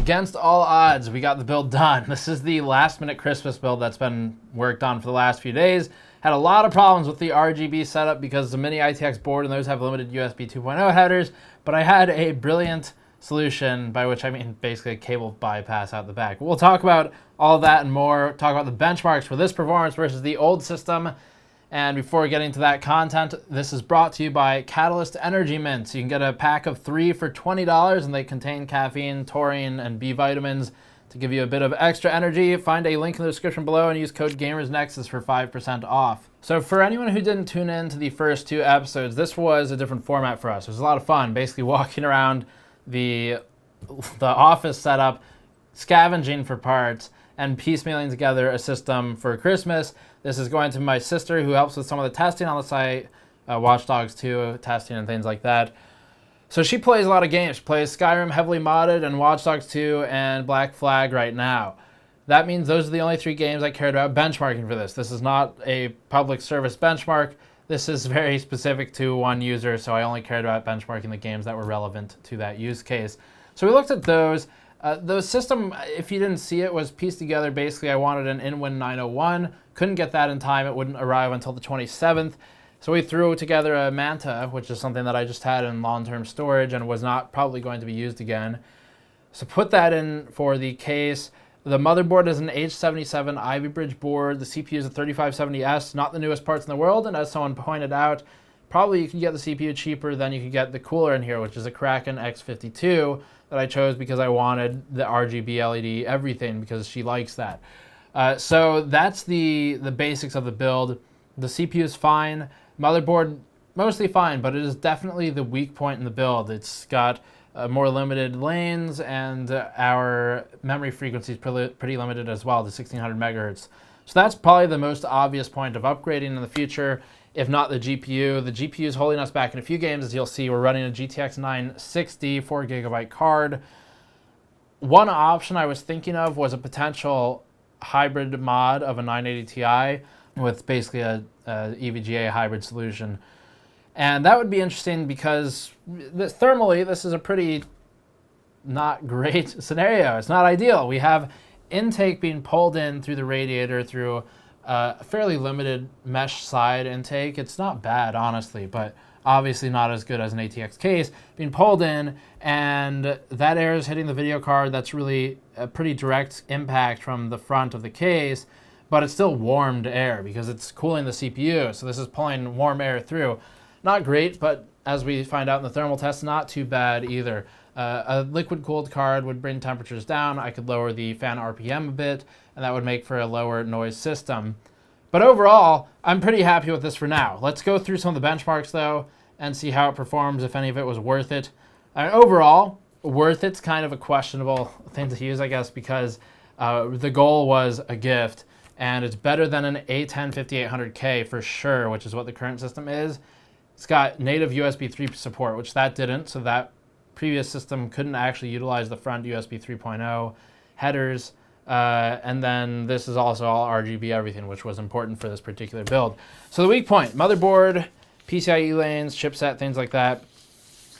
Against all odds, we got the build done. This is the last-minute Christmas build that's been worked on for the last few days. Had a lot of problems with the RGB setup because the mini ITX board and those have limited USB 2.0 headers, but I had a brilliant solution, by which I mean basically a cable bypass out the back. We'll talk about all of that and more, talk about the benchmarks for this performance versus the old system. And before getting to that content, this is brought to you by Catalyst Energy Mints. You can get a pack of 3 for $20, and they contain caffeine, taurine, and B vitamins to give you a bit of extra energy. Find a link in the description below and use code GamersNexus for 5% off. So for anyone who didn't tune in to the first 2 episodes, this was a different format for us. It was a lot of fun, basically walking around the office setup, scavenging for parts, and piecemealing together a system for Christmas. This is going to my sister, who helps with some of the testing on the site, Watchdogs 2 testing and things like that. So she plays a lot of games. She plays Skyrim heavily modded and Watchdogs 2 and Black Flag right now. That means those are the only 3 games I cared about benchmarking for this. This is not a public service benchmark. This is very specific to one user, so I only cared about benchmarking the games that were relevant to that use case. So we looked at those. The system, if you didn't see it, was pieced together. Basically, I wanted an InWin 901. Couldn't get that in time. It wouldn't arrive until the 27th. So we threw together a Manta, which is something that I just had in long-term storage and was not probably going to be used again. So put that in for the case. The motherboard is an H77 Ivy Bridge board. The CPU is a 3570S, not the newest parts in the world. And as someone pointed out, probably you can get the CPU cheaper than you could get the cooler in here, which is a Kraken X52 that I chose because I wanted the RGB LED everything because she likes that. So that's the basics of the build. The CPU is fine. Motherboard, mostly fine, but it is definitely the weak point in the build. It's got more limited lanes, and our memory frequency is pretty limited as well, to 1600 megahertz. So that's probably the most obvious point of upgrading in the future, if not the GPU. The GPU is holding us back in a few games. As you'll see, we're running a GTX 960 4GB card. One option I was thinking of was a potential hybrid mod of a 980 Ti with basically a EVGA hybrid solution. And that would be interesting because thermally, this is a pretty not great scenario. It's not ideal. We have intake being pulled in through the radiator through a fairly limited mesh side intake. It's not bad, honestly, but obviously not as good as an ATX case being pulled in, and that air is hitting the video card. That's really a pretty direct impact from the front of the case, but it's still warmed air because it's cooling the CPU. So this is pulling warm air through. Not great, but as we find out in the thermal test, not too bad either. A liquid-cooled card would bring temperatures down. I could lower the fan RPM a bit, and that would make for a lower noise system. But overall, I'm pretty happy with this for now. Let's go through some of the benchmarks, though, and see how it performs, if any of it was worth it. Overall, worth it's kind of a questionable thing to use, I guess, because the goal was a gift, and it's better than an A10 5800K for sure, which is what the current system is. It's got native USB 3 support, which that didn't, so that previous system couldn't actually utilize the front USB 3.0 headers. And then this is also all RGB everything, which was important for this particular build. So the weak point, motherboard, PCIe lanes, chipset, things like that,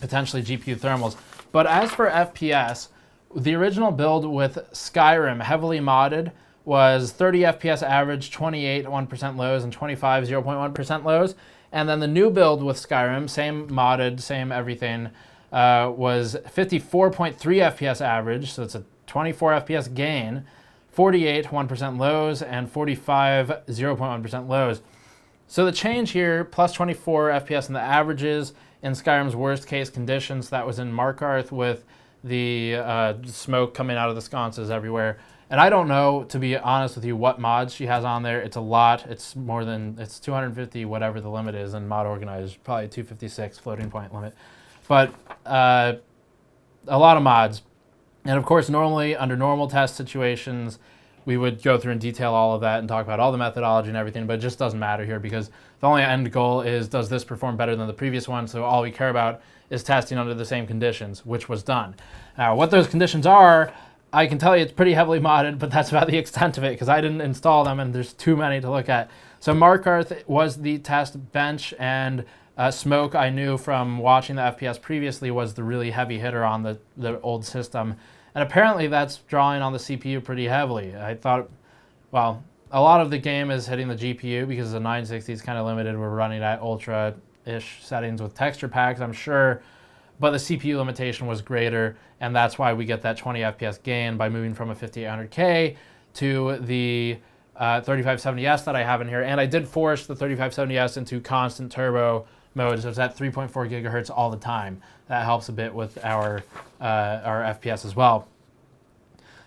potentially GPU thermals. But as for FPS, the original build with Skyrim, heavily modded, was 30 FPS average, 28 1% lows, and 25 0.1% lows. And then the new build with Skyrim, same modded, same everything, was 54.3 FPS average, so it's a 24 FPS gain, 48 1% lows, and 45 0.1% lows. So the change here, plus 24 FPS in the averages in Skyrim's worst case conditions. That was in Markarth with the smoke coming out of the sconces everywhere. And I don't know, to be honest with you, what mods she has on there. It's a lot. It's more than, it's 250, whatever the limit is in Mod Organizer, probably 256 floating point limit. But a lot of mods. And of course, normally under normal test situations, we would go through and detail all of that and talk about all the methodology and everything, but it just doesn't matter here because the only end goal is, does this perform better than the previous one? So all we care about is testing under the same conditions, which was done. Now, what those conditions are, I can tell you it's pretty heavily modded, but that's about the extent of it because I didn't install them and there's too many to look at. So Markarth was the test bench, and Smoke, I knew from watching the FPS previously, was the really heavy hitter on the old system. And apparently that's drawing on the CPU pretty heavily. I thought, well, a lot of the game is hitting the GPU because the 960 is kind of limited. We're running at ultra-ish settings with texture packs, I'm sure. But the CPU limitation was greater, and that's why we get that 20 FPS gain by moving from a 5800K to the 3570S that I have in here. And I did force the 3570S into constant turbo mode, so it's at 3.4 gigahertz all the time. That helps a bit with our FPS as well.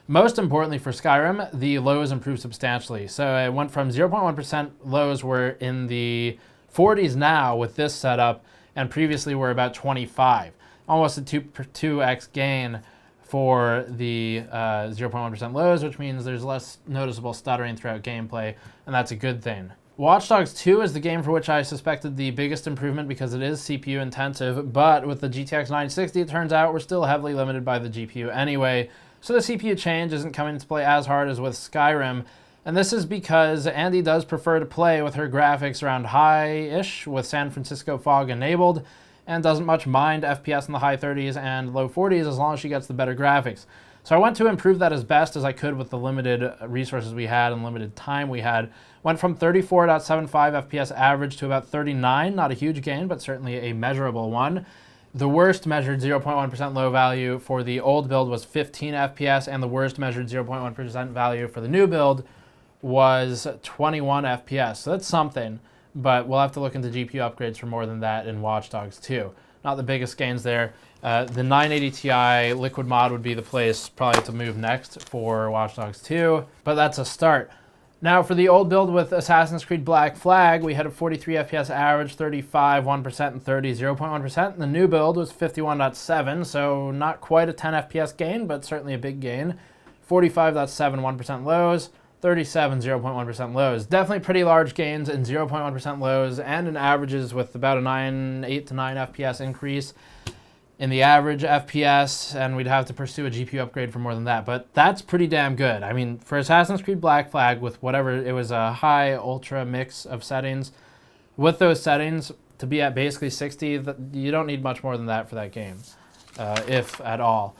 Most importantly for Skyrim, the lows improved substantially. So it went from 0.1% lows were in the 40s now with this setup, and previously were about 25. Almost a 2x gain for the 0.1% lows, which means there's less noticeable stuttering throughout gameplay, and that's a good thing. Watchdogs 2 is the game for which I suspected the biggest improvement because it is CPU intensive, but with the GTX 960, it turns out we're still heavily limited by the GPU anyway, so the CPU change isn't coming into play as hard as with Skyrim, and this is because Andy does prefer to play with her graphics around high-ish with San Francisco fog enabled, and doesn't much mind FPS in the high 30s and low 40s as long as she gets the better graphics. So I went to improve that as best as I could with the limited resources we had and limited time we had. Went from 34.75 FPS average to about 39, not a huge gain, but certainly a measurable one. The worst measured 0.1% low value for the old build was 15 FPS, and the worst measured 0.1% value for the new build was 21 FPS. So that's something, but we'll have to look into GPU upgrades for more than that in Watchdogs 2. Not the biggest gains there. The 980 Ti liquid mod would be the place probably to move next for Watchdogs 2, but that's a start. Now for the old build with Assassin's Creed Black Flag, we had a 43 FPS average, 35, 1%, and 30, 0.1%. And the new build was 51.7, so not quite a 10 FPS gain, but certainly a big gain. 45.7, 1% lows, 37, 0.1% lows. Definitely pretty large gains in 0.1% lows and in averages with about a 8 to 9 FPS increase in the average FPS, and we'd have to pursue a GPU upgrade for more than that, but that's pretty damn good. I mean, for Assassin's Creed Black Flag, with whatever, it was a high, ultra mix of settings. With those settings, to be at basically 60, you don't need much more than that for that game, if at all.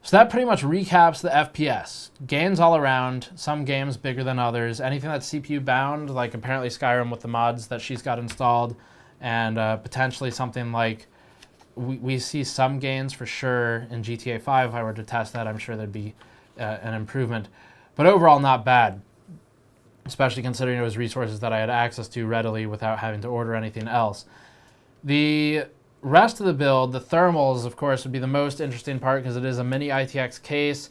So that pretty much recaps the FPS. Gains all around, some games bigger than others. Anything that's CPU bound, like apparently Skyrim with the mods that she's got installed, and potentially something like we see some gains for sure in GTA 5. If I were to test that, I'm sure there'd be an improvement. But overall, not bad, especially considering it was resources that I had access to readily without having to order anything else. The rest of the build, the thermals, of course, would be the most interesting part because it is a mini ITX case.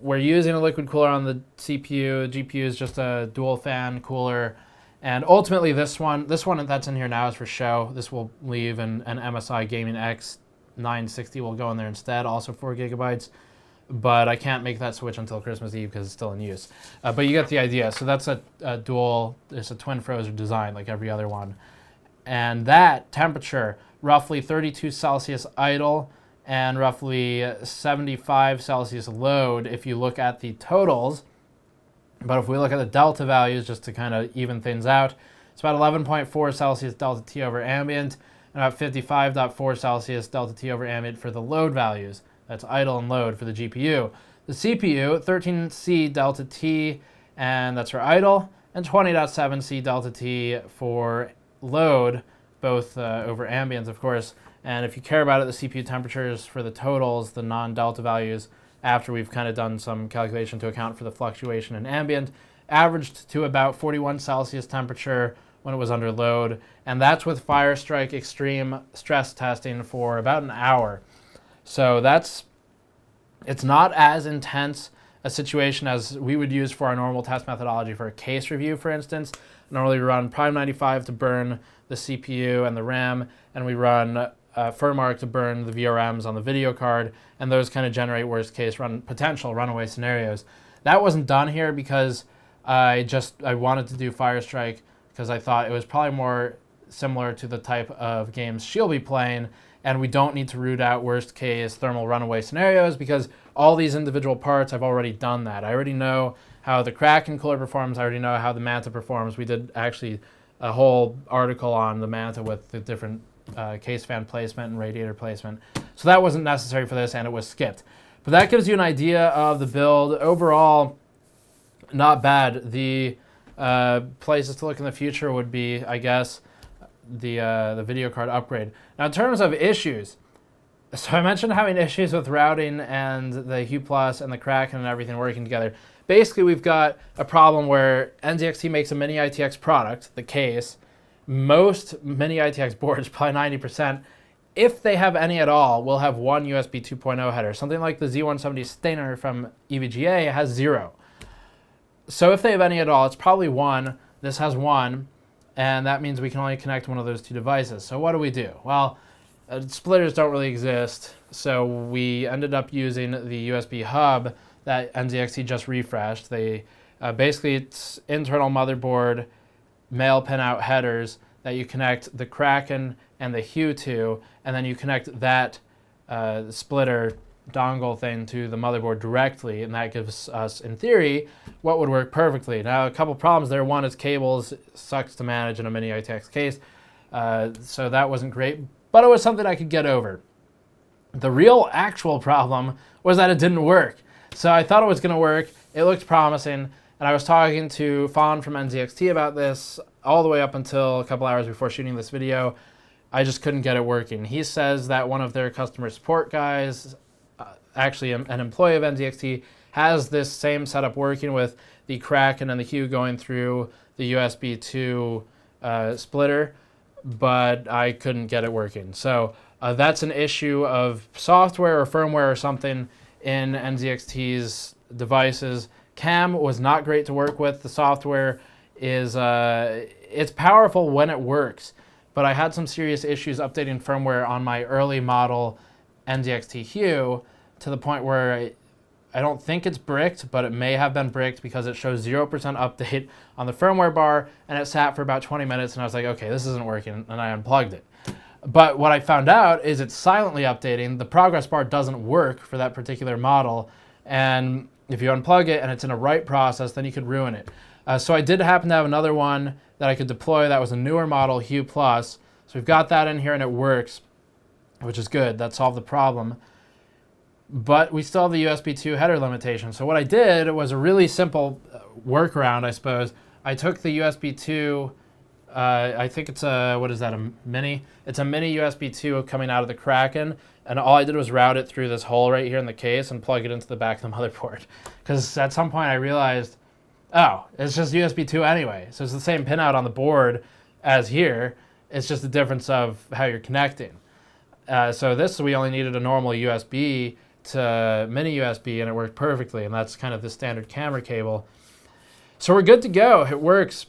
We're using a liquid cooler on the CPU. The GPU is just a dual fan cooler. And ultimately, this one that's in here now is for show. This will leave, and an MSI Gaming X 960 will go in there instead, also 4 gigabytes. But I can't make that switch until Christmas Eve because it's still in use. But you get the idea. So that's a dual, it's a twin Frozer design like every other one. And that temperature, roughly 32 Celsius idle and roughly 75 Celsius load if you look at the totals. But if we look at the delta values, just to kind of even things out, it's about 11.4 Celsius delta T over ambient, and about 55.4 Celsius delta T over ambient for the load values. That's idle and load for the GPU. The CPU, 13C delta T, and that's for idle, and 20.7 C delta T for load, both over ambient, of course. And if you care about it, the CPU temperatures for the totals, the non-delta values, after we've kind of done some calculation to account for the fluctuation in ambient, averaged to about 41 Celsius temperature when it was under load, and that's with Firestrike Extreme stress testing for about an hour. So it's not as intense a situation as we would use for our normal test methodology for a case review, for instance. Normally we run Prime 95 to burn the CPU and the RAM, and we run Furmark to burn the VRMs on the video card, and those kind of generate worst case potential runaway scenarios. That wasn't done here because I wanted to do Firestrike because I thought it was probably more similar to the type of games she'll be playing, and we don't need to root out worst case thermal runaway scenarios because all these individual parts, I've already done that. I already know how the Kraken cooler performs. I already know how the Manta performs. We did actually a whole article on the Manta with the different case fan placement and radiator placement. So that wasn't necessary for this, and it was skipped. But that gives you an idea of the build. Overall, not bad. The places to look in the future would be, I guess, the video card upgrade. Now, in terms of issues, so I mentioned having issues with routing and the Hue Plus and the Kraken and everything working together. Basically, we've got a problem where NZXT makes a mini ITX product, the case. Most mini ITX boards, probably 90%, if they have any at all, will have one USB 2.0 header. Something like the Z170 Stainer from EVGA has 0. So if they have any at all, it's probably 1. This has 1, and that means we can only connect one of those 2 devices. So what do? Well, splitters don't really exist, so we ended up using the USB hub that NZXT just refreshed. They basically, it's internal motherboard male pinout headers that you connect the Kraken and the Hue to, and then you connect that splitter dongle thing to the motherboard directly, and that gives us, in theory, what would work perfectly. Now, a couple problems there. One is cables sucks to manage in a mini ITX case, so that wasn't great, but it was something I could get over. The real actual problem was that it didn't work. So I thought it was going to work. It looked promising, and I was talking to Fawn from NZXT about this all the way up until a couple hours before shooting this video. I just couldn't get it working. He says that one of their customer support guys, actually an employee of NZXT, has this same setup working with the Kraken and the Hue going through the USB 2 splitter, but I couldn't get it working. So that's an issue of software or firmware or something in NZXT's devices. CAM was not great to work with. The software is it's powerful when it works, but I had some serious issues updating firmware on my early model NZXT Hue to the point where I don't think it's bricked, but it may have been bricked because it shows 0% update on the firmware bar, and it sat for about 20 minutes, and I was like, okay, this isn't working, and I unplugged it. But what I found out is it's silently updating. The progress bar doesn't work for that particular model, and if you unplug it and it's in a write process, then you could ruin it. So I did happen to have another one that I could deploy that was a newer model, Hue Plus. So we've got that in here and it works, which is good. That solved the problem. But we still have the USB 2 header limitation. So what I did was a really simple workaround, I suppose. I took the USB 2, I think it's a, what is that, a mini? It's a mini USB 2 coming out of the Kraken, and all I did was route it through this hole right here in the case and plug it into the back of the motherboard. Because at some point I realized, oh, it's just USB 2 anyway. So it's the same pinout on the board as here. It's just the difference of how you're connecting. So this, we only needed a normal USB to mini USB, and it worked perfectly, and that's kind of the standard camera cable. So we're good to go. It works.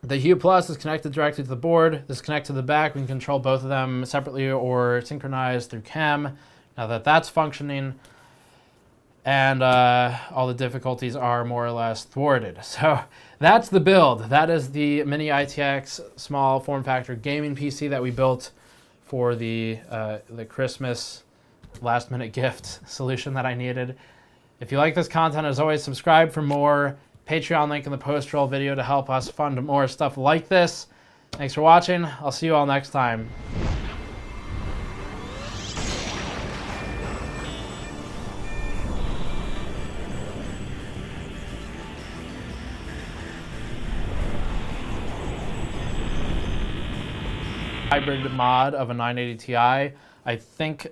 The Hue Plus is connected directly to the board. This connects to the back. We can control both of them separately or synchronized through CAM. Now that that's functioning, and all the difficulties are more or less thwarted. So that's the build. That is the mini ITX small form factor gaming PC that we built for the Christmas last minute gift solution that I needed. If you like this content, as always, subscribe for more. Patreon link in the post-roll video to help us fund more stuff like this. Thanks for watching. I'll see you all next time. Hybrid mod of a 980 Ti. I think